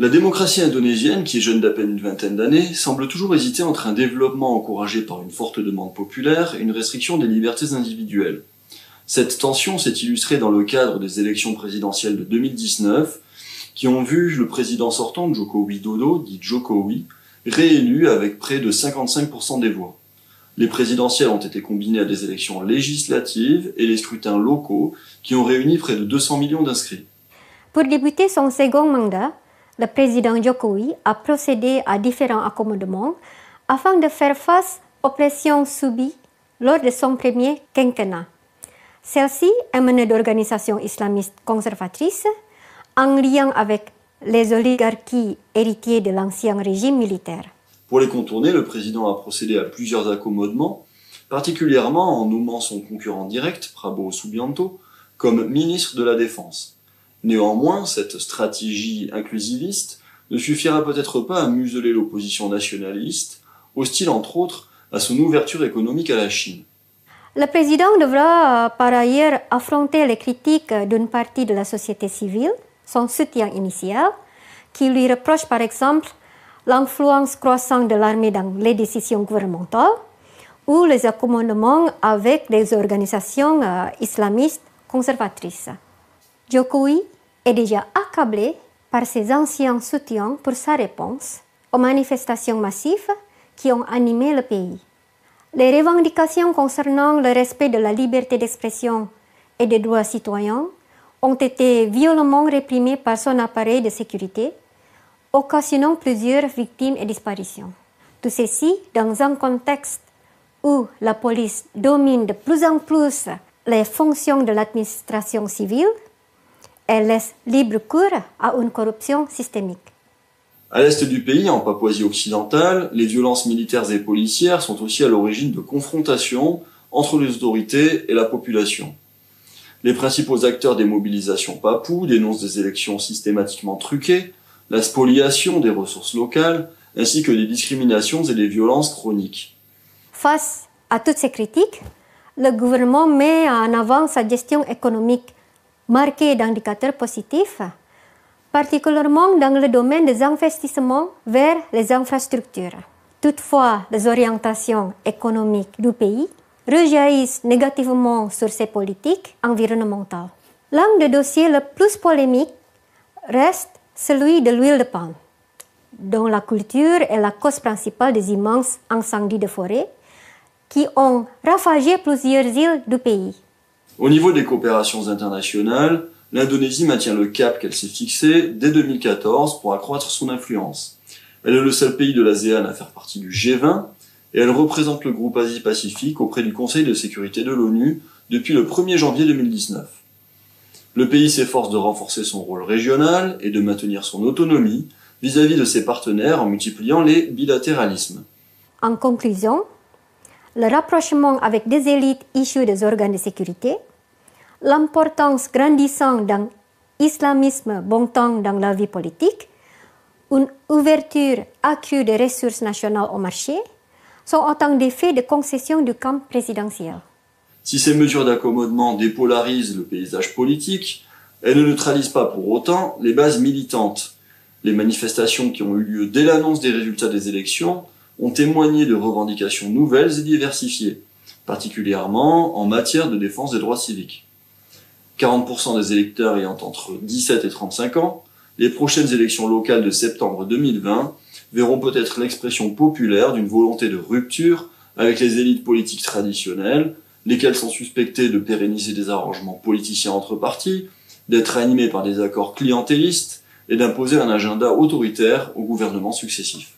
La démocratie indonésienne, qui est jeune d'à peine une vingtaine d'années, semble toujours hésiter entre un développement encouragé par une forte demande populaire et une restriction des libertés individuelles. Cette tension s'est illustrée dans le cadre des élections présidentielles de 2019, qui ont vu le président sortant, Joko Widodo, dit Jokowi, réélu avec près de 55% des voix. Les présidentielles ont été combinées à des élections législatives et les scrutins locaux, qui ont réuni près de 200 millions d'inscrits. Pour débuter son second mandat, le président Jokowi a procédé à différents accommodements afin de faire face aux pressions subies lors de son premier quinquennat. Celle-ci est menée d'organisations islamistes conservatrices en lien avec les oligarchies héritiers de l'ancien régime militaire. Pour les contourner, le président a procédé à plusieurs accommodements, particulièrement en nommant son concurrent direct, Prabowo Subianto, comme ministre de la Défense. Néanmoins, cette stratégie inclusiviste ne suffira peut-être pas à museler l'opposition nationaliste, hostile entre autres à son ouverture économique à la Chine. Le président devra par ailleurs affronter les critiques d'une partie de la société civile, son soutien initial, qui lui reproche par exemple l'influence croissante de l'armée dans les décisions gouvernementales ou les accommodements avec des organisations islamistes conservatrices. Jokowi est déjà accablé par ses anciens soutiens pour sa réponse aux manifestations massives qui ont animé le pays. Les revendications concernant le respect de la liberté d'expression et des droits citoyens ont été violemment réprimées par son appareil de sécurité, occasionnant plusieurs victimes et disparitions. Tout ceci dans un contexte où la police domine de plus en plus les fonctions de l'administration civile et laisse libre cours à une corruption systémique. À l'est du pays, en Papouasie occidentale, les violences militaires et policières sont aussi à l'origine de confrontations entre les autorités et la population. Les principaux acteurs des mobilisations papoues dénoncent des élections systématiquement truquées, la spoliation des ressources locales, ainsi que des discriminations et des violences chroniques. Face à toutes ces critiques, le gouvernement met en avant sa gestion économique marquée d'indicateurs positifs, particulièrement dans le domaine des investissements vers les infrastructures. Toutefois, les orientations économiques du pays rejaillissent négativement sur ses politiques environnementales. L'un des dossiers le plus polémique reste celui de l'huile de palme, dont la culture est la cause principale des immenses incendies de forêt qui ont ravagé plusieurs îles du pays. Au niveau des coopérations internationales, l'Indonésie maintient le cap qu'elle s'est fixé dès 2014 pour accroître son influence. Elle est le seul pays de l'ASEAN à faire partie du G20 et elle représente le groupe Asie-Pacifique auprès du Conseil de sécurité de l'ONU depuis le 1er janvier 2019. Le pays s'efforce de renforcer son rôle régional et de maintenir son autonomie vis-à-vis de ses partenaires en multipliant les bilatéralismes. En conclusion, le rapprochement avec des élites issues des organes de sécurité, l'importance grandissante d'un islamisme bon temps dans la vie politique, une ouverture accrue des ressources nationales au marché, sont autant d'effets de concession du camp présidentiel. Si ces mesures d'accommodement dépolarisent le paysage politique, elles ne neutralisent pas pour autant les bases militantes. Les manifestations qui ont eu lieu dès l'annonce des résultats des élections ont témoigné de revendications nouvelles et diversifiées, particulièrement en matière de défense des droits civiques. 40% des électeurs ayant entre 17 et 35 ans, les prochaines élections locales de septembre 2020 verront peut-être l'expression populaire d'une volonté de rupture avec les élites politiques traditionnelles, lesquelles sont suspectées de pérenniser des arrangements politiciens entre partis, d'être animées par des accords clientélistes et d'imposer un agenda autoritaire aux gouvernements successifs.